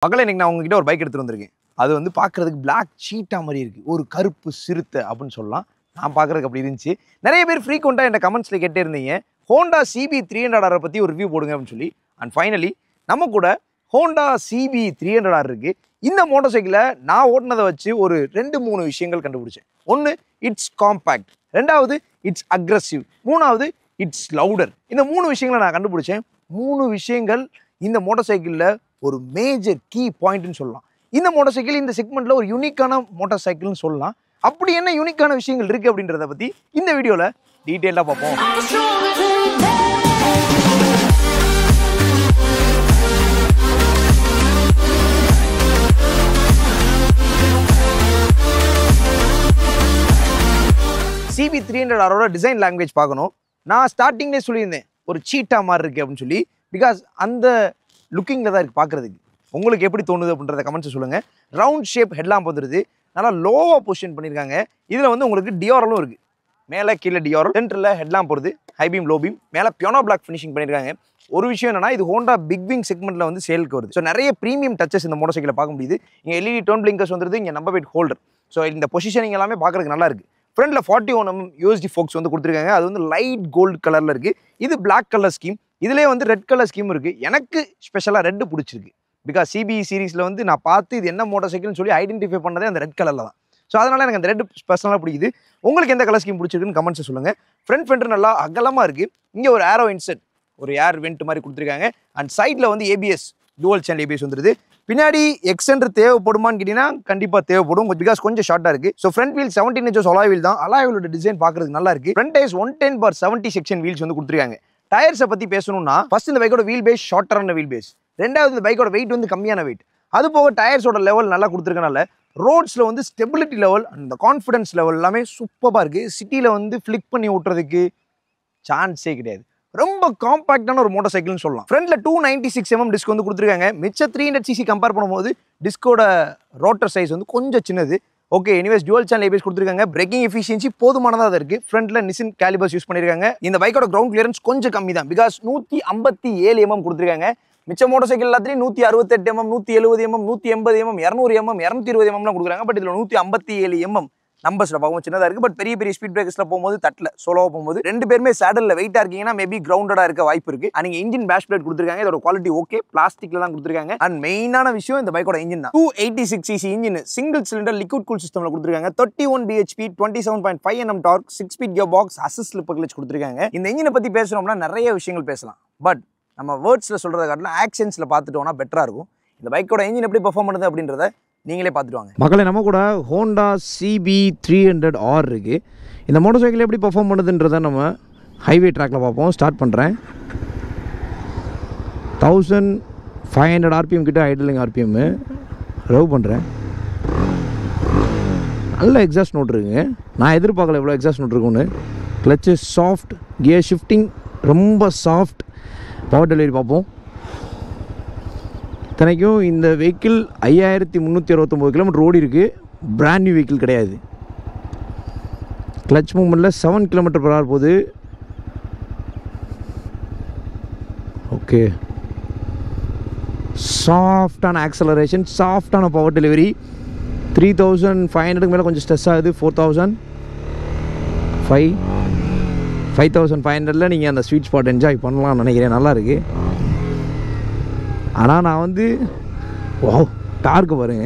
பகல இன்னைக்கு நான் உங்ககிட்ட ஒரு பைக் எடுத்துட்டு வந்திருக்கேன். அது வந்து பார்க்கறதுக்கு பிளாக் சீட்டா மாதிரி இருக்கு. ஒரு கருப்பு சிறுத்தை அப்படின்னு சொல்லலாம். நான் பார்க்கறதுக்கு அப்படி இருந்துச்சு. நிறைய பேர் ஃப்ரீக்வெண்டா இந்த கமெண்ட்ஸ்ல கேட்டே இருந்தீங்க. Honda CB 300R பத்தி ஒரு ரிவ்யூ போடுங்க அப்படின்னு சொல்லி. அண்ட் ஃபைனலி நம்ம கூட Honda CB 300R இருக்கு. இந்த மோட்டார் சைக்கிளை நான் ஓட்டினதை வச்சு ஒரு 2-3 விஷயங்கள் கண்டுபிடிச்சேன். ஒன்று, இட்ஸ் காம்பேக்ட். ரெண்டாவது, இட்ஸ் அக்ரெசிவ். மூணாவது, இட்ஸ் லவுடர். இந்த 3 விஷயங்களை நான் கண்டுபிடிச்சேன். 3 விஷயங்கள் இந்த மோட்டார் சைக்கிளில் ஒரு மேஜர் கீ பாயிண்ட்னு சொல்லலாம். இந்த மோட்டார் சைக்கிள் இந்த செக்மெண்ட்ல ஒரு யூனிக்கான மோட்டார் சைக்கிள்னு சொல்லலாம். அப்படி என்ன யூனிக்கான விஷயங்கள் இருக்கு அப்படின்றத பத்தி இந்த வீடியோல டீடைலா பார்ப்போம். CB 300R டிசைன் லாங்குவேஜ் பார்க்கணும். நான் ஸ்டார்டிங்லேயே சொல்லியிருந்தேன் ஒரு சீட்டா மாதிரி இருக்கு அப்படின்னு சொல்லி. பிகாஸ் அந்த லுக்கிங்கில் தான் இருக்குது பார்க்குறதுக்கு. உங்களுக்கு எப்படி தோணுது அப்படின்றத கமெண்ட்ஸ் சொல்லுங்கள். ரவுண்ட் ஷேப் ஹெட்லாம்ப் வந்துடுது. நல்லா லோவாக பொசிஷன் பண்ணியிருக்காங்க. இதில் வந்து உங்களுக்கு டியோரலும் இருக்குது. மேலே கீழே டியோரல், சென்டரில் ஹெட்லாம்ப் வருது, ஹை பீம் லோ பீம், மேலே பியானோ பிளாக் ஃபினிஷிங் பண்ணியிருக்காங்க. ஒரு விஷயம் என்னன்னா, இது ஹோண்டா பிக் விங் செக்மெண்ட்டில் வந்து சேலுக்கு வருது. ஸோ நிறைய ப்ரீமியம் டச்சஸ் இந்த மோட்டார் சைக்கிளை பார்க்க முடியுது. இங்கே LED டர்ன் பிளிங்கர்ஸ் வந்துருது, இங்கே நம்பர் பிளேட் ஹோல்டர். ஸோ இந்த பொசிஷனிங் எல்லாமே பார்க்குறதுக்கு நல்லா இருக்குது. ஃப்ரண்ட்டில் 41mm USD ஃபோக்ஸ் வந்து கொடுத்துருக்காங்க. அது வந்து லைட் கோல்டு கலரில் இருக்குது. இது பிளாக் கலர் ஸ்கீம். இதிலே வந்து ரெட் கலர் ஸ்கீம் இருக்குது. எனக்கு ஸ்பெஷலாக ரெட்டு பிடிச்சிருக்கு. பிகாஸ் CB சீரீஸில் வந்து நான் பார்த்து இது என்ன மோட்டார் சைக்கிள்னு சொல்லி ஐடென்டிஃபை பண்ணதே அந்த ரெட் கலரில் தான். ஸோ அதனால் எனக்கு அந்த ரெட் பர்சனலாக பிடிக்குது. உங்களுக்கு எந்த கலர் ஸ்கீம் பிடிச்சிருக்குன்னு கமெண்ட்ஸ் சொல்லுங்கள். ஃப்ரண்ட் ஃபெண்டர் நல்லா அகலமாக இருக்குது. இங்கே ஒரு ஏரோ இன்செட், ஒரு ஏர் வெண்ட் மாதிரி கொடுத்துருக்காங்க. அண்ட் சைடில் வந்து ABS, டுவல் சேனல் ABS வந்துருது. பின்னாடி எக்ஸ்டெண்டர் தேவைப்படுமான்னு கேட்டிங்கன்னா கண்டிப்பாக தேவைப்படும். பிகாஸ் கொஞ்சம் ஷார்ட்டாக இருக்குது. So front wheel 17 inches alloy wheel தான். அலாய் வீலோட டிசைன் பார்க்குறதுக்கு நல்லா இருக்குது. ஃப்ரண்ட் டயர்ஸ் 110/70 செக்ஷன் வீல்ஸ் வந்து கொடுத்துருக்காங்க. டயர்ஸை பற்றி பேசணும்னா ஃபர்ஸ்ட் இந்த பைக்கோட வீல் பேஸ் ஷார்ட்டரான வீல் பேஸ். ரெண்டாவது இந்த பைக்கோட வெயிட் வந்து கம்மியான வெயிட். அது போக டயர்ஸோட லெவல் நல்லா கொடுத்துருக்கனால ரோட்ஸில் வந்து ஸ்டெபிலிட்டி லெவல் அந்த கான்ஃபிடன்ஸ் லெவல் எல்லாமே சூப்பராக இருக்குது. சிட்டியில் வந்து ஃப்ளிக் பண்ணி ஓட்டுறதுக்கு சான்ஸே கிடையாது. ரொம்ப காம்பாக்டான ஒரு மோட்டார் சைக்கிள்னு சொல்லலாம். ஃப்ரண்ட்ல 296mm டிஸ்க் வந்து கொடுத்துருக்காங்க. மிச்ச 300cc கம்பேர் பண்ணும்போது டிஸ்கோட ரோட்டர் சைஸ் வந்து கொஞ்சம் சின்னது. Okay, anyways twelve channel ABS கொடுத்துருக்காங்க. பிரேக்கிங் எஃபிஷியன்சி போதுமானதாக இருக்குது. ஃப்ரண்ட்ல நிசின் கேலிபர்ஸ் யூஸ் பண்ணியிருக்காங்க. இந்த பைக்கோட கிரவுண்ட் கிளியரன்ஸ் கொஞ்சம் கம்மி தான். பிகாஸ் 157mm கொடுத்துருக்காங்க. மிச்ச மோட்டார் சைக்கிள் எல்லாத்துலேயும் 168mm, 170mm, 180mm, 200mm, 220mm கொடுக்குறாங்க. பட் இதில் 157mm நம்பர்ஸில் பார்க்கும்போது சின்னதாக இருக்குது. பட் பெரிய பெரிய ஸ்பீட் பிரேக்கர்ஸில் போகும்போது தட்டில் சோலோவாக போகும்போது ரெண்டு பேருமே சேடலில் வெயிட்டாக இருக்கீங்கன்னா மேபி கிரவுண்டடாக இருக்க வாய்ப்பு இருக்குது. அண்ட் இன்ஜின் பேஷ் பிளேட் கொடுத்துருக்காங்க. இதோட குவாலிட்டி ஓகே, பிளாஸ்டிக்கில் தான் கொடுத்துருக்காங்க. அண்ட் மெயினான விஷயம் இந்த பைக்கோட இன்ஜின் தான். 286cc engine single cylinder liquid cool சிஸ்டமில் கொடுத்துருக்காங்க. 31 bhp, 27.5 Nm torque, 6 speed gear box, assist slipper clutch கொடுத்துருக்காங்க. இந்த இன்ஜினை பற்றி பேசுகிறோம்னா நிறைய விஷயங்கள் பேசலாம். பட் நம்ம வேர்ட்ஸில் சொல்கிறத காட்டிலும் ஆக்ஷன்ஸில் பார்த்துட்டோம்னா பெட்டராக இருக்கும். இந்த பைக்கோட இன்ஜின் எப்படி பெர்ஃபார்ம் பண்ணுது அப்படின்றத நீங்களே பார்த்துட்டு வாங்க. மக்களை நம்ம கூட Honda CB 300R இருக்குது. இந்த மோட்டார் சைக்கிள் எப்படி பெர்ஃபார்ம் பண்ணுதுன்றதை நம்ம ஹைவே ட்ராக்கில் பார்ப்போம். ஸ்டார்ட் பண்ணுறேன். 1500 RPM கிட்ட ஐடலிங் RPM ரவ் பண்ணுறேன். நல்ல எக்ஸாஸ்ட் நோட் இருக்குங்க. நான் எதிர்பார்க்கல எவ்வளோ எக்ஸாஸ்ட் நோட் இருக்குன்னு. கிளச்சு சாஃப்ட், கியர் ஷிஃப்டிங் ரொம்ப சாஃப்ட். பவர் டெலிவரி பார்ப்போம். இத்தனைக்கும் இந்த வெஹிக்கிள் 5369 கிலோமீட்டர் ஓடி இருக்குது. பிராண்ட் நியூ வெஹிக்கிள் கிடையாது. கிளச் மூமெண்ட்டில் 7 km/h போகுது. ஓகே, சாஃப்டான ஆக்சலரேஷன், சாஃப்டான பவர் டெலிவரி. 3500 மேலே கொஞ்சம் ஸ்ட்ரெஸ் ஆகுது. 5500 நீங்கள் அந்த ஸ்வீட் ஸ்பாட் என்ஜாய் பண்ணலாம்னு நினைக்கிறேன். நல்லா இருக்குது. ஆனால் நான் வந்து டார்க்கு பாருங்க,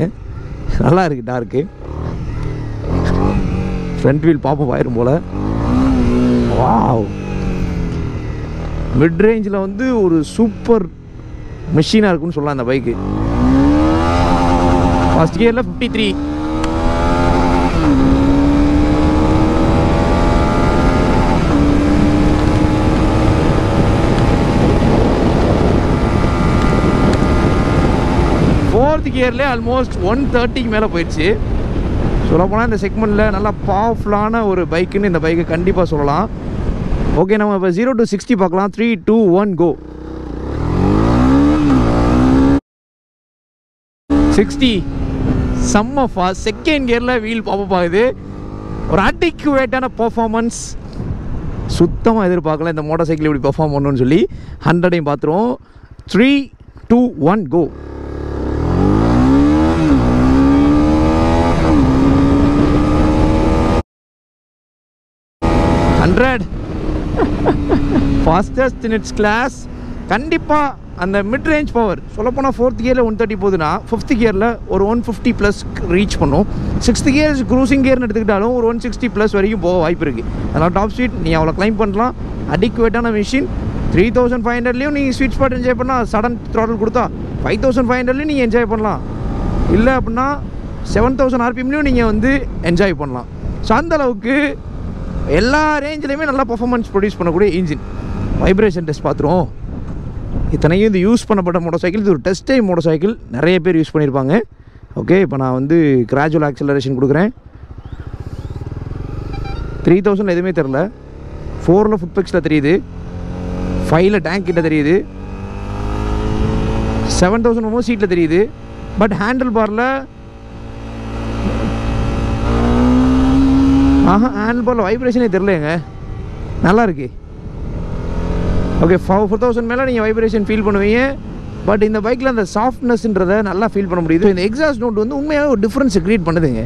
நல்லா இருக்குது டார்க்கு. ஃப்ரண்ட் வீல் பாப்பப் ஆயிரும் போல். வாவ், மிட் ரேஞ்சில் வந்து ஒரு சூப்பர் மெஷினாக இருக்குன்னு சொல்லலாம் இந்த பைக்கு. ஃபர்ஸ்ட் கியரில் 53, ஃபோர்த் கியர்லேயே ஆல்மோஸ்ட் 130 மேலே போயிடுச்சு. சொல்லப்போனால் இந்த செக்மெண்ட்டில் நல்லா பவர்ஃபுல்லான ஒரு பைக்குன்னு இந்த பைக்கை கண்டிப்பாக சொல்லலாம். ஓகே, நம்ம இப்போ 0 to 60 பார்க்கலாம். 3, 2, 1 கோ. 60 செம்ம ஃபாஸ்ட். செகண்ட் கியரில் வீல் பாப்பப் ஆகுது. ஒரு அடிக்குவேட்டான பர்ஃபார்மன்ஸ். சுத்தமாக எதிர்பார்க்கல இந்த மோட்டார் சைக்கிள் இப்படி பெர்ஃபார்ம் பண்ணணும்னு சொல்லி. 100ஐயும் பார்த்துருவோம். 3, 2, 1 கோ. 100 ஃபாஸ்டஸ்ட் இன் இட்ஸ் கிளாஸ். கண்டிப்பாக அந்த மிட் ரேஞ்ச் பவர் சொல்லப்போனால் 4th கியரில் 130 போகுதுன்னா 5th கியரில் ஒரு 150 ப்ளஸ் ரீச் பண்ணும். 6th கியர் க்ரூசிங் கியர்னு எடுத்துக்கிட்டாலும் ஒரு 160 ப்ளஸ் வரைக்கும் போக வாய்ப்பு இருக்குது. அதனால் டாப் ஸ்பீட் நீ அவ்வளோ கிளைம் பண்ணலாம். அடிக்குவேட்டான மிஷின். 3500லையும் நீங்கள் ஸ்வீட் ஸ்பாட் என்ஜாய் பண்ணால் சடன் த்ராட்டில் கொடுத்தா 5500லையும் நீங்கள் என்ஜாய் பண்ணலாம். இல்லை அப்படின்னா 7000 RPMலையும் நீங்கள் வந்து என்ஜாய் பண்ணலாம். ஸோ அந்தளவுக்கு எல்லா ரேஞ்சிலையுமே நல்லா பர்ஃபார்மன்ஸ் ப்ரொடியூஸ் பண்ணக்கூடிய இன்ஜின். வைப்ரேஷன் டெஸ்ட் பார்த்துருவோம். இத்தனையும் இது யூஸ் பண்ணப்பட்ட மோட்டர் சைக்கிள். இது ஒரு டெஸ்ட் டைம் மோட்டர் சைக்கிள், நிறைய பேர் யூஸ் பண்ணியிருப்பாங்க. ஓகே, இப்போ நான் வந்து கிராஜுவல் ஆக்சலரேஷன் கொடுக்குறேன். 3000 எதுவுமே தெரில. 4ல் ஃபுட்பெக்ஸில் தெரியுது, 5ல் டேங்க் கிட்ட தெரியுது, 7000 சீட்டில் தெரியுது. பட் ஹேண்டில் பாரில் ஹேண்டில் பாரில் வைப்ரேஷனே தெரிலங்க. நல்லா இருக்கு. ஓகே, 4000 மேலே நீங்கள் வைப்ரேஷன் ஃபீல் பண்ணுவீங்க. பட் இந்த பைக்கில் அந்த சாஃப்ட்னஸ்ன்றதை நல்லா ஃபீல் பண்ண முடியுது. இந்த எக்ஸாஸ்ட் நோட் வந்து உண்மையாக ஒரு டிஃப்ரென்ஸை க்ரியேட் பண்ணுதுங்க.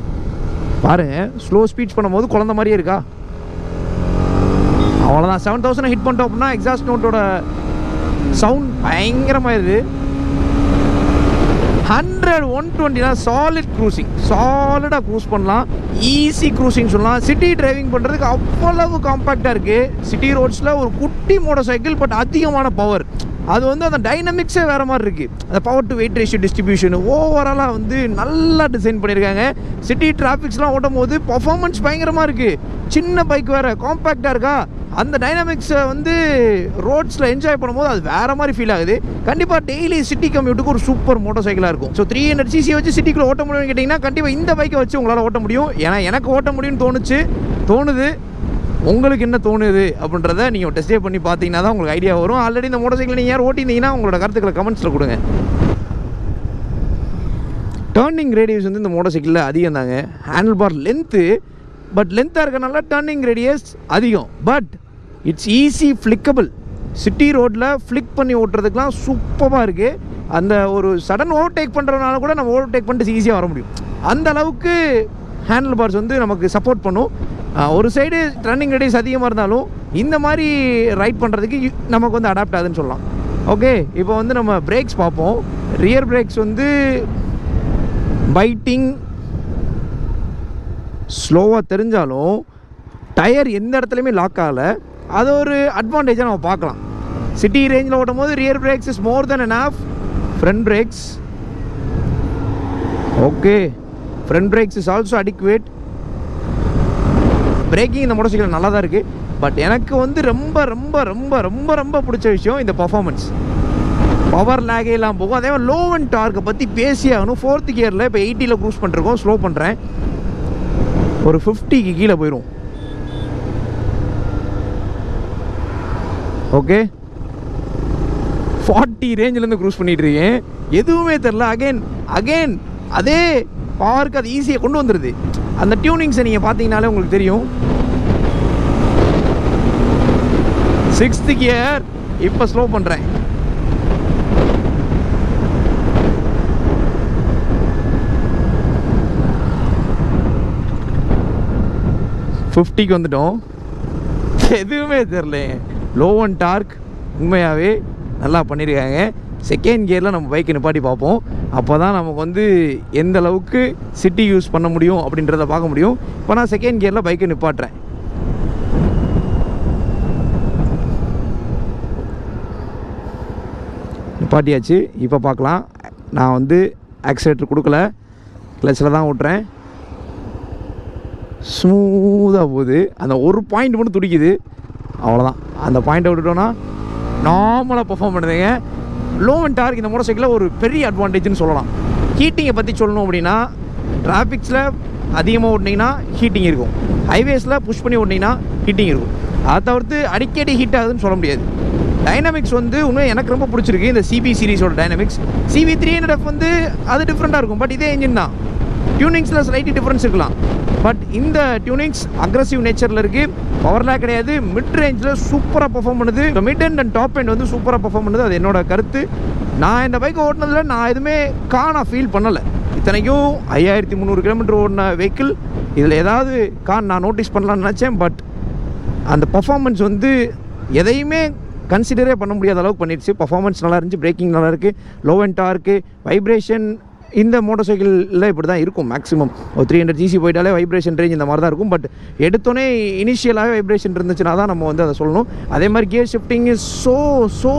பாருங்கள், ஸ்லோ ஸ்பீச் பண்ணும்போது குழந்த மாதிரியே இருக்கா. அவ்வளோதான். 7000 ஹிட் பண்ணிட்டோம் அப்படின்னா எக்ஸாஸ்ட் நோட்டோட சவுண்ட் பயங்கரமாக இருக்குது. 100 120 சாலிட் க்ரூசிங், சாலிடாக க்ரூஸ் பண்ணலாம். ஈஸி க்ரூசிங் சொல்லலாம். சிட்டி டிரைவிங் பண்ணுறதுக்கு அவ்வளவு காம்பேக்டாக இருக்குது. சிட்டி ரோட்ஸில் ஒரு குட்டி மோட்டர் சைக்கிள், பட் அதிகமான பவர். அது வந்து அந்த டைனமிக்ஸே வேறு மாதிரி இருக்குது. அந்த power to wait ratio distribution ஓவராலாக வந்து நல்லா டிசைன் பண்ணியிருக்காங்க. சிட்டி டிராஃபிக்ஸ்லாம் ஓட்டும் போது பர்ஃபார்மன்ஸ் பயங்கரமாக இருக்குது. சின்ன பைக் வேறு, காம்பேக்டாக இருக்கா. அந்த டைனாமிக்ஸை வந்து ரோட்ஸில் என்ஜாய் பண்ணும்போது அது வேறு மாதிரி ஃபீல் ஆகுது. கண்டிப்பாக டெய்லி சிட்டி கம்யூட்டுக்கு ஒரு சூப்பர் மோட்டர் சைக்கிளாக இருக்கும். ஸோ 300cc வச்சு சிட்டிக்குள்ளே ஓட்ட முடியும்னு கேட்டிங்கன்னா கண்டிப்பாக இந்த பைக்கை வச்சு உங்களால் ஓட்ட முடியும். ஏன்னா எனக்கு ஓட்ட முடியும்னு தோணுது. உங்களுக்கு என்ன தோணுது அப்படின்றத நீங்கள் டெஸ்ட் பண்ணி பார்த்தீங்கன்னா தான் உங்களுக்கு ஐடியா வரும். ஆல்ரெடி இந்த மோட்டர் சைக்கிள் நீங்கள் யார் ஓட்டியிருந்தீங்கன்னா உங்களோட கருத்துக்களை கமெண்ட்ஸில் கொடுங்க. டர்னிங் ரேடியஸ் வந்து இந்த மோட்டர் சைக்கிளில் அதிகம் தாங்க. ஹேண்டில் பார் லென்த்து, பட் லென்த்தாக இருக்கனால டர்னிங் ரேடியஸ் அதிகம். But it's easy flickable. City ரோட்டில் ஃப்ளிக் பண்ணி ஓட்டுறதுக்கெலாம் சூப்பராக இருக்குது. அந்த ஒரு சடன் ஓவர்டேக் பண்ணுறதுனால கூட நம்ம ஓவர்டேக் பண்ணிட்டு ஈஸியாக வர முடியும். அந்த அளவுக்கு ஹேண்டில் பார்ஸ் வந்து நமக்கு சப்போர்ட் பண்ணும். ஒரு சைடு டர்னிங் ரேடியஸ் அதிகமாக இருந்தாலும் இந்த மாதிரி ரைட் பண்ணுறதுக்கு நமக்கு வந்து அடாப்ட் ஆகுதுன்னு சொல்லலாம். ஓகே, இப்போ வந்து நம்ம பிரேக்ஸ் பார்ப்போம். ரியர் பிரேக்ஸ் வந்து பைட்டிங் ஸ்லோவாக தெரிஞ்சாலும் டயர் எந்த இடத்துலையுமே லாக் ஆகலை. அது ஒரு அட்வான்டேஜாக நம்ம பார்க்கலாம். சிட்டி ரேஞ்சில் ஓட்டும் போது rear brakes is more then enough. Front brakes okay, front brakes is also adequate. Braking இந்த மோட்டர் சைக்கிள் நல்லா தான் இருக்குது. பட் எனக்கு வந்து ரொம்ப ரொம்ப ரொம்ப ரொம்ப ரொம்ப பிடிச்ச விஷயம் இந்த பர்ஃபார்மன்ஸ். பவர் லேகே எல்லாம் போகும். அதே மாதிரி லோ அண்ட் டார்க்கை பற்றி பேசி ஆகணும். 4th கியரில் இப்போ 80ல் க்ரூஸ் பண்ணிருக்கோம். ஸ்லோ பண்ணுறேன், ஒரு 50க்கு கீழே போயிடும். ஓகே, 40 ரேஞ்சிலேருந்து க்ரூஸ் பண்ணிகிட்டு இருக்கேன். எதுவுமே தெரில. அகெயின் அதே பவருக்கு அது ஈஸியாக கொண்டு வந்துடுது. அந்த டியூனிங்ஸை நீங்கள் பார்த்தீங்கனாலே உங்களுக்கு தெரியும். 6th கியர் இப்போ ஸ்லோ பண்ணுறேன். ஃபிஃப்டிக்கு வந்துட்டோம். எதுவுமே தெரில. லோ அண்ட் டார்க் உண்மையாகவே நல்லா பண்ணியிருக்காங்க. 2nd கியரில் நம்ம பைக்கை நிப்பாட்டி பார்ப்போம். அப்போ தான் நமக்கு வந்து எந்த அளவுக்கு சிட்டி யூஸ் பண்ண முடியும் அப்படின்றத பார்க்க முடியும். இப்போ நான் 2nd கியரில் பைக்கை நிப்பாட்டுறேன். நிப்பாட்டியாச்சு. இப்போ பார்க்கலாம். நான் வந்து ஆக்சிலேட்டர் கொடுக்கல, கிளச்சில் தான் ஓட்டுறேன். ஸ்மூத்தாக போகுது. அந்த ஒரு பாயிண்ட் மட்டும் துடிக்குது, அவ்வளோதான். அந்த பாயிண்ட்டை விட்டுட்டோன்னா நார்மலாக பர்ஃபார்ம் பண்ணுதுங்க. லோ அண்ட் டார்க் இந்த மோட்டர் சைக்கிளில் ஒரு பெரிய அட்வான்டேஜ்னு சொல்லலாம். ஹீட்டிங்கை பற்றி சொல்லணும் அப்படின்னா, டிராஃபிக்ஸில் அதிகமாக ஓட்டினீங்கன்னா ஹீட்டிங் இருக்கும். ஹைவேஸில் புஷ் பண்ணி ஓட்டினீங்கன்னா ஹீட்டிங் இருக்கும். அதை தவிர்த்து அடிக்கடி ஹீட் ஆகுதுன்னு சொல்ல முடியாது. டைனமிக்ஸ் வந்து உண்மையாக எனக்கு ரொம்ப பிடிச்சிருக்கு. இந்த சிபி சீரிஸோட டைனமிக்ஸ். CV300F வந்து அது டிஃப்ரெண்ட்டாக இருக்கும். பட் இதே இன்ஜின் தான். டியூனிங்ஸில் ஸ்லைட்லி டிஃப்ரென்ஸ் இருக்கலாம். பட் இந்த டியூனிங்ஸ் அக்ரெசிவ் நேச்சரில் இருக்குது. பவர்லாம் கிடையாது. மிட் ரேஞ்சில் சூப்பராக பர்ஃபார்ம் பண்ணுது. மிட் அண்ட் டாப் எண்ட் வந்து சூப்பராக பர்ஃபார்ம் பண்ணுது. அது என்னோட கருத்து. நான் இந்த பைக்கை ஓட்டினதில் நான் எதுவுமே ஃபீல் பண்ணலை. இத்தனைக்கும் 5300 கிலோமீட்டர் ஓடின வெஹிக்கிள். இதில் ஏதாவது நான் நோட்டீஸ் பண்ணலான்னு நினச்சேன். பட் அந்த பர்ஃபார்மன்ஸ் வந்து எதையுமே கன்சிடரே பண்ண முடியாத அளவுக்கு பண்ணிடுச்சு. பர்ஃபார்மன்ஸ் நல்லா இருந்துச்சு, பிரேக்கிங் நல்லா இருக்குது, லோ அண்ட் டார்க்கு, வைப்ரேஷன். இந்த மோட்டர் சைக்கிளில் இப்படி தான் இருக்கும் மேக்ஸிமம். ஒரு 300 GC போயிட்டாலே வைப்ரேஷன் ரேஞ்ச் இந்த மாதிரி தான் இருக்கும். பட் எடுத்தோடனே இனிஷியலாகவே வைப்ரேஷன் இருந்துச்சுன்னா தான் நம்ம வந்து அதை சொல்லணும். அதே மாதிரி gear shifting is so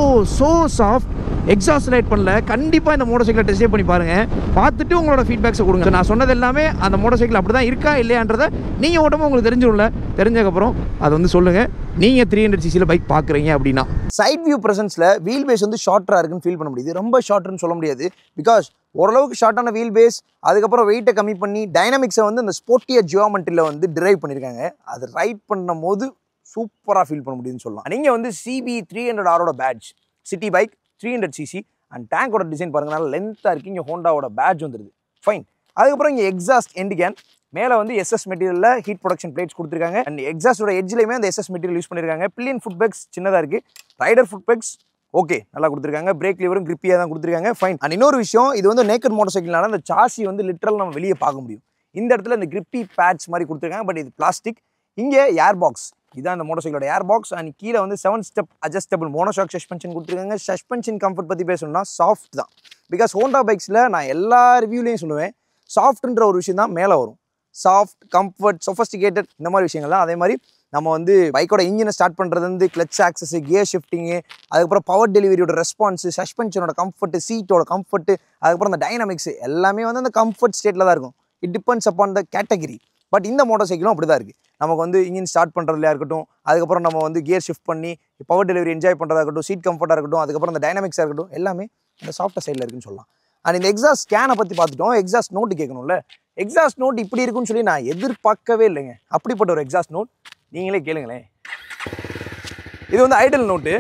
soft. Exhaust light பண்ணல. கண்டிப்பாக இந்த மோட்டர் சைக்கிளை டெஸ்ட் பண்ணி பாருங்கள். பார்த்துட்டு உங்களோட ஃபீட்பேக்ஸை கொடுங்க. நான் சொன்னது எல்லாமே அந்த மோட்டர் சைக்கிள் அப்படி தான் இருக்கா இல்லையான்றதை நீங்கள் ஓட்டமாக உங்களுக்கு தெரிஞ்சிடும்ல. தெரிஞ்சதுக்கப்புறம் அதை வந்து சொல்லுங்கள். நீங்கள் 300 CCயில் பைக் பார்க்குறீங்க அப்படின்னா. சைட் வியூ ப்ரெசன்ஸில் வீல் பேஸ் வந்து ஷார்ட்டாக இருக்குன்னு ஃபீல் பண்ண முடியுது. ரொம்ப ஷார்ட்னு சொல்ல முடியாது. பிகாஸ் ஓரளவுக்கு ஷார்ட்டான வீல் பேஸ், அதுக்கப்புறம் வெயிட்டை கம்மி பண்ணி டைனமிக்ஸை வந்து இந்த ஸ்போர்ட்டியர் ஜியோமெண்ட்ரியில் வந்து டிரைவ் பண்ணியிருக்காங்க. அது ரைட் பண்ணும் போது சூப்பராக ஃபீல் பண்ண முடியுதுன்னு சொல்லலாம். நீங்கள் வந்து CB300Rோட patch, city bike, 300 CC and டேங்கோட டிசைன் பாருங்க, நல்லா லென்த்தாக இருக்குது. இங்கே ஹோண்டாவோட பேட்ச் வந்துடுது, ஃபைன். அதுக்கப்புறம் இங்கே எக்ஸாஸ்ட் எண்ட் கேன் மேலே வந்து SS மெட்டீரியலில் ஹீட் ப்ரொடக்ஷன் பிளேட்ஸ் கொடுத்துருக்காங்க. அண்ட் எக்ஸாஸ்டோட எட்ஜ்லையுமே அந்த SS மெட்டீரியல் யூஸ் பண்ணியிருக்காங்க. பில்லியன் ஃபுட் பேக்ஸ் சின்னதாக இருக்குது. ரைடர் ஃபுட் பேக்ஸ் ஓகே நல்லா கொடுத்துருக்காங்க. பிரேக் லிவரும் கிரிப்பியாக தான் கொடுத்துருக்காங்க, ஃபைன். அண்ட் இன்னொரு விஷயம், இது வந்து நேக்கட் மோட்டர் சைக்கிள்னால அந்த சாசி வந்து லிட்டரல் நம்ம வெளியே பார்க்க முடியும். இந்த இடத்துல இந்த கிரிப்பி பேட்ச் மாதிரி கொடுத்துருக்காங்க. பட் இது பிளாஸ்டிக். இங்கே ஏர் பாக்ஸ், இதான் அந்த மோட்டர் சைக்கிளோட ஏர் பாக்ஸ். அண்ட் கீழே வந்து 7 ஸ்டெப் அட்ஜஸ்டபிள் மோனோஷாக் சஸ்பென்ஷன் கொடுத்துருக்காங்க. சஸ்பென்ஷன் கம்ஃபர்ட் பற்றி பேசணும்னா சாஃப்ட் தான். பிகாஸ் ஹோண்டா பைக்ஸில் நான் எல்லா ரிவ்யூலையும் சொல்லுவேன், சாஃப்ட்ன்ற ஒரு விஷயம் தான் மேலே வரும். சாஃப்ட், கம்ஃபர்ட், சொஃபஸ்டிகேட்டட் இந்த மாதிரி விஷயங்கள்லாம். அதே மாதிரி நம்ம வந்து பைக்கோட இன்ஜினை ஸ்டார்ட் பண்ணுறது வந்து கிளச் ஆக்சஸ், கியர் ஷிஃப்டிங்கு, அதுக்கப்புறம் பவர் டெலிவரியோட ரெஸ்பான்ஸு, சஸ்பென்ஷனோட கம்ஃபர்ட்டு, சீட்டோட கம்ஃபர்ட்டு, அதுக்கப்புறம் அந்த டைனமிக்ஸ் எல்லாமே வந்து அந்த கம்ஃபர்ட் ஸ்டேட்டில் தான் இருக்கும். It depends upon the category. But இந்த மோட்டர் சைக்கிளும் அப்படி தான் இருக்குது. நமக்கு வந்து இன்ஜின் ஸ்டார்ட் பண்ணுறதுலையா இருக்கட்டும், அதுக்கப்புறம் நம்ம வந்து கியர் ஷிஃப்ட் பண்ணி பவர் டெலிவரி என்ஜாய் பண்ணுறதா இருக்கட்டும், சீட் கம்ஃபர்ட்டாக இருக்கட்டும், அதுக்கப்புறம் அந்த டைனமிக்ஸாக இருக்கட்டும், எல்லாமே அந்த சாஃப்ட் சைடில் இருக்குன்னு சொல்லலாம். அண்ட் இந்த எக்ஸாஸ்ட் ஸ்கேனை பற்றி பார்த்துட்டோம். எக்ஸாஸ்ட் நோட்டு கேட்கணும்ல. எக்ஸாஸ்ட் நோட் இப்படி இருக்குன்னு சொல்லி நான் எதிர்பார்க்கவே இல்லைங்க. அப்படிப்பட்ட ஒரு எக்ஸாஸ்ட் நோட் நீங்களே கேளுங்களேன். இது வந்து ஐடல் நோட்டு.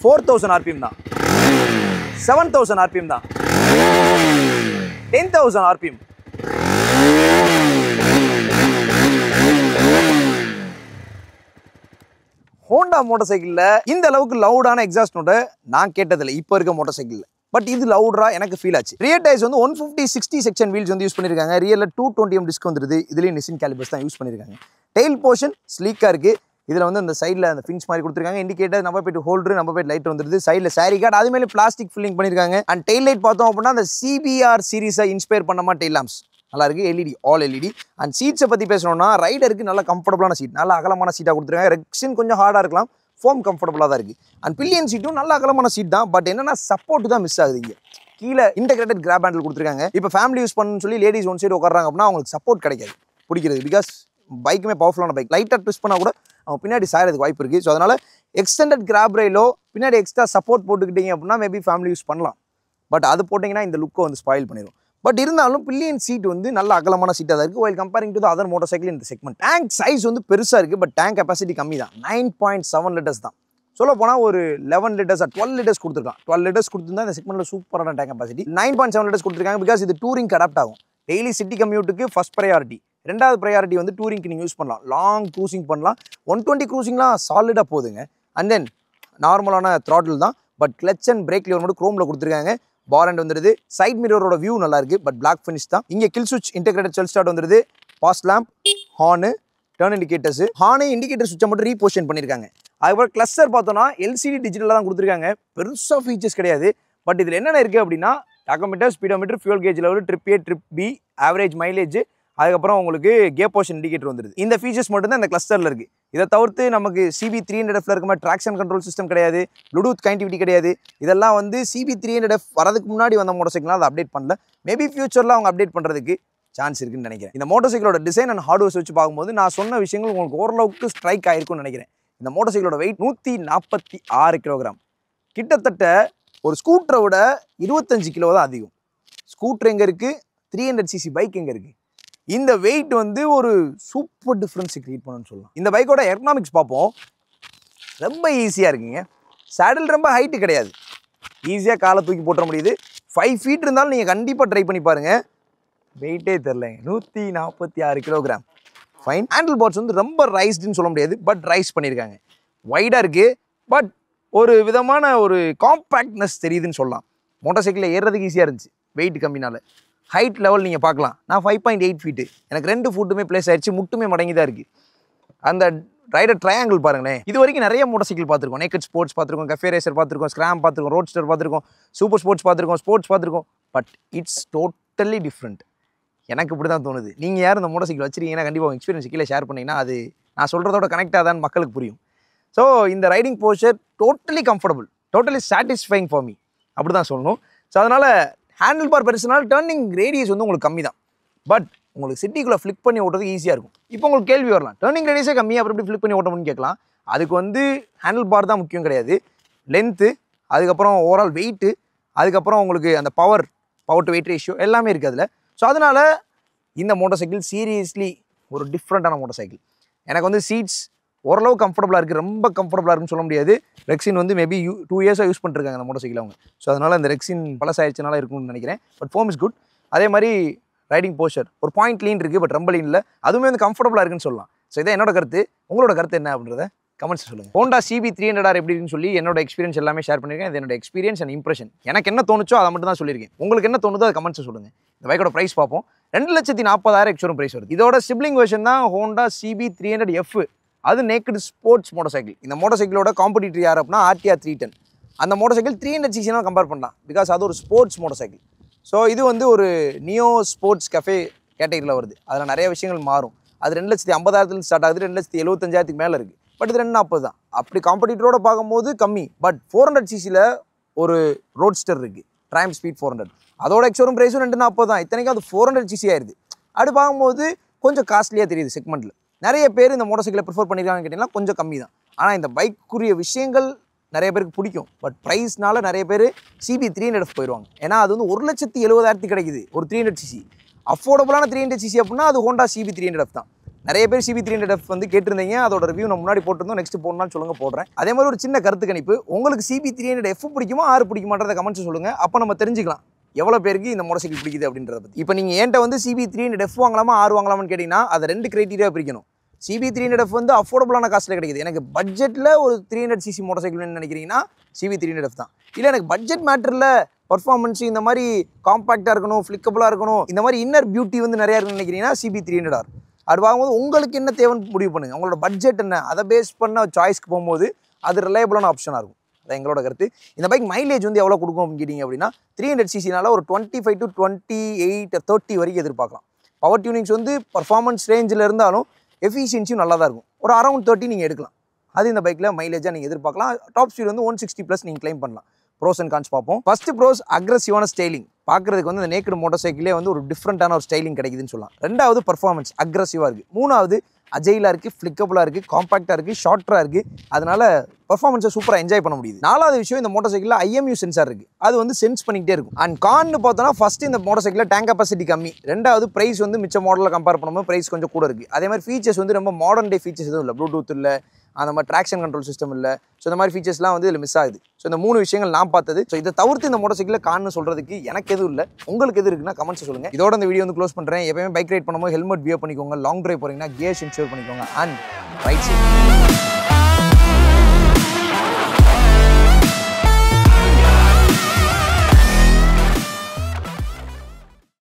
4000 RPM தான், 7000 RPM தான், 10,000 RPM. ஹோண்டா மோட்டர் சைக்கிளில் இந்த அளவுக்கு லவுடான எக்ஸாஸ்ட் நோட்டை நான் கேட்டதில்லை இப்போ இருக்க மோட்டர் சைக்கிளில். பட் இது லவுடா எனக்கு ஃபீல் ஆச்சு. ரியர் டயர்ஸ் வந்து 150/60 செக்ஷன் வீல்ஸ் வந்து யூஸ் பண்ணியிருக்காங்க. ரியரில் 220mm டிஸ்க் வந்துருது. இதுலேயும் நிசின் கேலிபர்ஸ் தான் யூஸ் பண்ணியிருக்காங்க. டெயில் போர்ஷன் ஸ்லீக்காக இருக்குது. இதில் வந்து அந்த சைடில் அந்த ஃபின்ஸ் மாதிரி கொடுத்துருக்காங்க. Indicator, number plate holder, number plate light வந்துருது. சைடில் சாரி கார்டு, அது மேலே பிளாஸ்டிக் ஃபில்லிங் பண்ணியிருக்காங்க. அண்ட் டெயில் லைட் பார்த்தோம் அப்படின்னா அந்த CBR சீரிஸை இன்ஸ்பயர் பண்ணமா டெயில் லாம்ப்ஸ் நல்லா இருக்குது. LED, all LED. அண்ட் சீட்ஸை பற்றி பேசணும்னா ரைடருக்கு நல்லா கம்ஃபர்டபுளான சீட், நல்லா அகலமான சீட்டாக கொடுத்துருக்காங்க. ரெக்ஸின் கொஞ்சம் ஹார்டாக இருக்கலாம், ஃபோம் கம்ஃபர்டபுளாக தான் இருக்குது. அண்ட் பில்லியன் சீட்டும் நல்ல அகலமான சீட் தான். பட் என்னன்னா சப்போர்ட் தான் மிஸ் ஆகுது. இங்கே கீழே இன்டெகிரேட்டட் கிராப் ஹேண்டில் கொடுத்துருக்காங்க. இப்போ ஃபேமிலி யூஸ் பண்ணணும்னு சொல்லி லேடிஸ் ஒன் சைடு உட்காராங்க அப்படின்னா அவங்களுக்கு சப்போர்ட் கிடைக்காது பிடிக்கிறது. பிகாஸ் பைக்குமே பவர்ஃபுல்லான பைக், லைட்டாக ட்விஸ்ட் பண்ணால் கூட அவங்க பின்னாடி சாயறதுக்கு வாய்ப்பு இருக்குது. ஸோ அதனால் எக்ஸ்டெண்டட் கிராப் ரயிலோ பின்னாடி எக்ஸ்ட்ரா சப்போர்ட் போட்டுக்கிட்டீங்க அப்படின்னா மேபி ஃபேமிலி யூஸ் பண்ணலாம். பட் அது போட்டிங்கன்னா இந்த லுக்கை வந்து ஸ்பாயில் பண்ணிடும். பட் இருந்தாலும் பில்லியன் சீட் வந்து நல்ல அகலமான சீட்டாக தான் இருக்குது. While comparing to other motor cycle இந்த செக்மெண்ட். டேங்க் சைஸ் வந்து பெருசாக இருக்குது. பட் டேங்க் கெப்பாசிட்டி கம்மி தான், 9.7 லிட்டர்ஸ் தான். சொல்ல போனால் ஒரு 11 லிட்டர்ஸ் 12 லிட்டர்ஸ் கொடுத்துருக்கான். 12 லிட்டர்ஸ் கொடுத்துருந்தா இந்த செக்மெண்ட்டில் சூப்பரான டேங்க் கெப்பாசிட்டி. 9.7 லிட்டர்ஸ் கொடுத்துருக்காங்க. பிகாஸ் இது டூரிங்க்கு அடாப்ட் ஆகும். டெய்லி சிட்டி கம்யூட்டுக்கு ஃபர்ஸ்ட் ப்ரையாரிட்டி. ரெண்டாவது ப்ரையாரிட்டி வந்து டூரிங்க்கு நீங்கள் யூஸ் பண்ணலாம், லாங் க்ரூசிங் பண்ணலாம். 120 க்ரூசிங்லாம் சாலிடாக போகுதுங்க. அண்ட் தென் நார்மலான த்ராட்டில் தான். But clutch and brake lever மட்டும் குரோமில் கொடுத்துருக்காங்க. பார் அண்ட் வந்துருது. சைட் மிரரோட வியூ நல்லா இருக்கு. பட் பிளாக் ஃபினிஷ் தான். இங்கே கில் சுவிட்ச் இன்டெகிரேட்டட் செல் ஸ்டார்ட் வந்துருது. Pass lamp, horn, turn indicators. Horn indicator சுவிட்சை மட்டும் ரீபோசிஷன் பண்ணியிருக்காங்க. அதுக்கப்புறம் கிளஸ்டர் பார்த்தோன்னா LCD டிஜிட்டலாக தான் கொடுத்துருக்காங்க. பெருசாக ஃபீச்சர்ஸ் கிடையாது. பட் இதில் என்னென்ன இருக்குது அப்படின்னா tachometer, speedometer, fuel gauge level, trip A, trip B, average mileage, அதுக்கப்புறம் உங்களுக்கு கியர் போர்ஷன் இண்டிகேட்டர் வந்துருது. இந்த ஃபீச்சர்ஸ் மட்டும் தான் இந்த கிளஸ்டரில் இருக்குது. இதை தவிர்த்து நமக்கு CB300Fல இருக்க மாதிரி ட்ராக்ஷன் கண்ட்ரோல் சிஸ்டம் கிடையாது, ப்ளூடூத் கனெக்டிவிட்டி கிடையாது. இதெல்லாம் வந்து CB300F வரதுக்கு முன்னாடி வந்த மோட்டர் சைக்கிளாக அதை அப்டேட் பண்ணல. மேபி ஃபியூச்சரில் அவங்க அப்டேட் பண்ணுறதுக்கு சான்ஸ் இருக்குன்னு நினைக்கிறேன். இந்த மோட்டர் சைக்கிளோட டிசைன் அண்ட் ஹார்ட்வேர்ஸ் வச்சு பார்க்கும்போது நான் சொன்ன விஷயங்கள் உங்களுக்கு ஓரளவுக்கு ஸ்ட்ரைக் ஆயிருக்கும்னு நினைக்கிறேன். இந்த மோட்டர் சைக்கிளோட வெயிட் 146 கிலோகிராம். கிட்டத்தட்ட ஒரு ஸ்கூட்டரை விட 25 கிலோ தான் அதிகம். ஸ்கூட்டர் எங்கே இருக்குது, 300cc பைக் எங்கே இருக்குது? இந்த வெயிட் வந்து ஒரு சூப்பர் டிஃப்ரென்ஸ் கிரியேட் பண்ணணும்னு சொல்லலாம். இந்த பைக்கோட எர்னாமிக்ஸ் பார்ப்போம். ரொம்ப ஈஸியாக இருக்குங்க. சேடல் ரொம்ப ஹைட்டு கிடையாது, ஈஸியாக காலை தூக்கி போட்டுற முடியுது. 5 ஃபீட் இருந்தாலும் நீங்கள் கண்டிப்பாக ட்ரை பண்ணி பாருங்கள். வெயிட்டே தெரிலங்க, 146 கிலோகிராம். ஃபைன். ஹேண்டில் பார்ட்ஸ் வந்து ரொம்ப ரைஸ்டுன்னு சொல்ல முடியாது, பட் ரைஸ் பண்ணியிருக்காங்க. வைடாக இருக்குது, பட் ஒரு விதமான ஒரு காம்பேக்ட்னஸ் தெரியுதுன்னு சொல்லலாம். மோட்டார் சைக்கிளில் ஏறுறதுக்கு ஈஸியாக இருந்துச்சு வெயிட் கம்மினால. ஹைட் லெவல் நீங்கள் பார்க்கலாம். நான் 5.8 ஃபீட்டு, எனக்கு 2 ஃபுட்டுமே பிளேஸ் ஆயிடுச்சு, முட்டுமே மடங்கி தான் இருக்குது. அந்த ரைடர் ட்ரையாங்கிள் பாருங்களேன். இது வரைக்கும் நிறைய மோட்டார் சைக்கிள் பார்த்துருக்கோம். நேக்கட் ஸ்போர்ட்ஸ் பார்த்துருக்கோம், கஃபே ரேசர் பார்த்துருக்கோம், ஸ்கிராம் பார்த்துருக்கோம், ரோட்ஸ்டர் பார்த்துருக்கோம், சூப்பர் ஸ்போர்ட்ஸ் பார்த்துருக்கோம், ஸ்போர்ட்ஸ் பார்த்துருக்கோம். But it's totally different. எனக்கு இப்படி தான் தோணுது. நீங்கள் யார் இந்த மோட்டார் சைக்கிள் வச்சிருக்கீங்கன்னா கண்டிப்பாக உங்கள் எக்ஸ்பீரியன்ஸ் கீழே ஷேர் பண்ணிங்கன்னா அது நான் சொல்கிறதோட கனெக்ட் ஆதான்னு மக்களுக்கு புரியும். ஸோ இந்த riding poster totally comfortable, totally satisfying for me, அப்படி தான் சொல்லணும். ஸோ அதனால் ஹேண்டில் பார் பெருசுனால டர்னிங் ரேடியஸ் வந்து உங்களுக்கு கம்மி தான். பட் உங்களுக்கு சிட்டிக்குள்ளே ஃப்ளிக் பண்ணி ஓட்டுறதுக்கு ஈஸியாக இருக்கும். இப்போ உங்களுக்கு கேள்வி வரலாம், டர்னிங் ரேடியஸே கம்மி அப்புறம் எப்படி ஃப்ளிக் பண்ணி ஓட்டணும்னு கேட்கலாம். அதுக்கு வந்து ஹேண்டில் பார் தான் முக்கியம் கிடையாது. லென்த்து, அதுக்கப்புறம் ஓவரால் வெயிட்டு, அதுக்கப்புறம் உங்களுக்கு அந்த பவர் டு வெயிட் ரேஷியோ எல்லாமே இருக்குது அதில். ஸோ அதனால் இந்த மோட்டார் சைக்கிள் சீரியஸ்லி ஒரு டிஃப்ரெண்ட்டான மோட்டார் சைக்கிள். எனக்கு வந்து சீட்ஸ் ஓரளவு கம்ஃபர்டபுளாக இருக்குது, ரொம்ப கம்ஃபர்டபுளாக இருக்குன்னு சொல்ல முடியாது. ரெக்ஸின் வந்து மேபி 2 இயர்ஸாக யூஸ் பண்ணிருக்காங்க அந்த மோட்டார் சைக்கிள் அவங்க. ஸோ அதனால் அந்த ரெக்ஸின் பழசாயிடுச்சுனால இருக்கும்னு நினைக்கிறேன். But foam is good. அதே மாதிரி ரைடிங் போஸ்டர் ஒரு பாயிண்ட் லீன் இருக்குது, பட் ரொம்ப லீன் இல்லை. அதுவுமே வந்து கம்ஃபர்டபுளாக இருக்குன்னு சொல்லலாம். ஸோ இதான் என்னோட கருத்து. உங்களோட கருத்து என்ன அப்படின்றத கமெண்ட்ஸ் சொல்லுங்கள். ஹோண்டா CB300R எப்படின்னு சொல்லி என்னோட எக்ஸ்பீரியன்ஸ் எல்லாமே ஷேர் பண்ணியிருக்கேன். இது என்னோட எக்ஸ்பீரியன்ஸ் அண்ட் இம்ப்ரெஷன். எனக்கு என்ன தோணுச்சோ அதை மட்டும் தான் சொல்லியிருக்கேன். உங்களுக்கு என்ன தோணுதோ அதை கமெண்ட்ஸ் சொல்லுங்கள். இந்த பைக்கோட ப்ரைஸ் பார்ப்போம். 2,40,000 எக்ஸ்ஷோரூம் ப்ரைஸ் வருது. இதோட சிப்ளிங் வெர்ஷன் தான் ஹோண்டா CB300F. அது நேக்கட் ஸ்போர்ட்ஸ் மோட்டார் சைக்கிள். இந்த மோட்டார் சைக்கிளோட காம்படிட்டர் யார் அப்படின்னா RTR 310. அந்த மோட்டார் சைக்கிள் 300cc கம்பேர் பண்ணலாம், பிகாஸ் அது ஒரு ஸ்போர்ட்ஸ் மோட்டார் சைக்கிள். ஸோ இது வந்து ஒரு நியோ ஸ்போர்ட்ஸ் கஃபே கேட்டகரியில் வருது. அதில் நிறைய விஷயங்கள் மாறும். அது 2,50,000 ஸ்டார்ட் ஆகுது, 2,75,000 மேலே இருக்குது. பட் இது 240 தான். அப்படி காம்படிட்டரோட பார்க்கும்போது கம்மி. பட் 400cc ஒரு ரோட்ஸ்டர் இருக்குது, ட்ரைம் ஸ்பீட் 400. அதோட எக்ஸ்ஷோரூம் ப்ரைஸும் 240 தான். இத்தனைக்கும் அது 400cc ஆயிடுது. அப்படி பார்க்கும்போது கொஞ்சம் காஸ்ட்லியாக தெரியுது செக்மெண்ட்டில். நிறைய பேர் இந்த மோட்டார் சைக்கிளை ப்ரிஃபர் பண்ணியிருக்காங்கன்னு கேட்டிங்கன்னா கொஞ்சம் கம்மி தான். ஆனால் இந்த பைக்குரிய விஷயங்கள் நிறைய பேருக்கு பிடிக்கும். பட் ப்ரைஸ்னால நிறைய பேர் CB300F போயிடுவாங்க. ஏன்னா அது வந்து 1,70,000 கிடைக்குது ஒரு 300cc. அஃபோர்டபுளான 300cc அப்படின்னா அது ஹோண்டா CB300F தான். நிறைய பேர் CB300F வந்து கேட்டிருந்தீங்க. அதோட ரிவ்யூ நான் முன்னாடி போட்டிருந்தோம். நெக்ஸ்ட் போடணும்னு சொல்லுங்க, போடுறேன். அதே மாதிரி ஒரு சின்ன கருத்து கணிப்பு, உங்களுக்கு CB300F பிடிக்குமா R பிடிக்குமான்றத கமெண்ட்ஸ் சொல்லுங்கள். அப்போ நம்ம தெரிஞ்சுக்கலாம் எவ்வளோ பேருக்கு இந்த மோட்டார் சைக்கிள் பிடிக்குது அப்படின்றத பற்றி. இப்போ நீங்கள் என்கிட்ட வந்து CB300F வாங்கலாமா R வாங்கலாமான்னு கேட்டிங்கன்னா அதை 2 கிரைட்டீரியா பிரிக்கணும். CB300F வந்து அஃபோர்டபுளான காஸ்ட்டில் கிடைக்குது. எனக்கு பட்ஜெட்டில் ஒரு 300cc மோட்டார் சைக்கிள்னு நினைக்கிறீங்கன்னா CB300F தான். இல்லை எனக்கு பட்ஜெட் மேட்டரில் பர்ஃபார்மன்ஸ் இந்த மாதிரி காம்பாக்டாக இருக்கணும், ஃப்ளிக்கபுளாக இருக்கணும், இந்த மாதிரி இன்னர் பியூட்டி வந்து நிறையா இருக்குன்னு நினைக்கிறீங்கன்னா CB300R. அது வாங்கும்போது உங்களுக்கு என்ன தேவைன்னு முடிவு பண்ணுங்கள். உங்களோட பட்ஜெட் என்ன, அதை பேஸ் பண்ண சாய்ஸ்க்கு போகும்போது அது ரிலையபிளான ஆப்ஷனாக இருக்கும். அதான் எங்களோட கருத்து. இந்த பைக் மைலேஜ் வந்து எவ்வளோ கொடுக்கும் அப்படின்னு கேட்டிங்க அப்படின்னா 300cc ஒரு 25 to 28 30 வரைக்கும் எதிர்பார்க்கலாம். பவர் டியூனிங்ஸ் வந்து பர்ஃபார்மன்ஸ் ரேஞ்சில் இருந்தாலும் எஃபிஷியன்சியும் நல்லா தான் இருக்கும். ஒரு அரௌண்ட் 30 நீங்கள் எடுக்கலாம். அது இந்த பைக்கில் மைலேஜாக நீங்கள் எதிர்பார்க்கலாம். டாப் ஸ்பீட் வந்து 160+ நீங்கள் கிளைம் பண்ணலாம். ப்ரோஸ் அண்ட் கான்ஸ் பார்ப்போம். ஃபர்ஸ்ட் ப்ரோஸ் அக்ரெசிவான ஸ்டைலிங். பார்க்குறதுக்கு வந்து இந்த நேக்கட் மோட்டார் சைக்கிளே வந்து ஒரு டிஃப்ரெண்ட்டான ஒரு ஸ்டைலிங் கிடைக்குதுன்னு சொல்லலாம். ரெண்டாவது பர்ஃபார்மன்ஸ் அக்ரெசிவாக இருக்குது. மூணாவது அஜைலாக இருக்குது, ஃப்ளிக்கபுளாக இருக்குது, காம்பாக்டாக இருக்குது, ஷார்ட்டராக இருக்குது. அதனால பர்ஃபார்மன்ஸை சூப்பராக என்ஜாய் பண்ண முடியுது. நாலாவது விஷயம், இந்த மோட்டார் சைக்கிளில் IMU சென்சார் இருக்குது. அது வந்து சென்ஸ் பண்ணிக்கிட்டே இருக்கும். அண்ட் கான்னு பார்த்தோன்னா ஃபஸ்ட்டு இந்த மோட்டார் சைக்கிளில் டேங்க் கெப்பாசிட்டி கம்மி. ரெண்டாவது ப்ரைஸ் வந்து மிச்ச மாடலில் கம்பேர் பண்ணும்போது ப்ரைஸ் கொஞ்சம் கூட இருக்குது. அதே மாதிரி ஃபீச்சர்ஸ் வந்து ரொம்ப மாடர்ன் டே ஃபீச்சர்ஸ் எதுவும் இல்லை. ப்ளூடூத் இல்லை, அந்த மாதிரி ட்ராக்ஷன் கண்ட்ரோல் சிஸ்டம் இல்லை. ஸோ இந்த மாதிரி ஃபீச்சர்ஸ்லாம் வந்து இதில் மிஸ் ஆகுது. ஸோ இந்த 3 விஷயங்கள் நான் பார்த்தது. ஸோ இதை தவிர்த்து இந்த மோட்டார் சைக்கிளில் கான்னு சொல்கிறதுக்கு எனக்கு எதுவும் இல்லை. உங்களுக்கு எது இருக்குன்னா கமெண்ட்ஸ் சொல்லுங்கள். இதோட இந்த வீடியோ வந்து க்ளோஸ் பண்ணுறேன். எப்பயுமே பைக் ரைட் பண்ணும்போது ஹெல்மெட் வியர் பண்ணிக்கோங்க. லாங் ட்ரைவ் போகிறீங்கன்னா கியர்ஸ் இன்ஷூர் பண்ணிக்கோங்க. And right side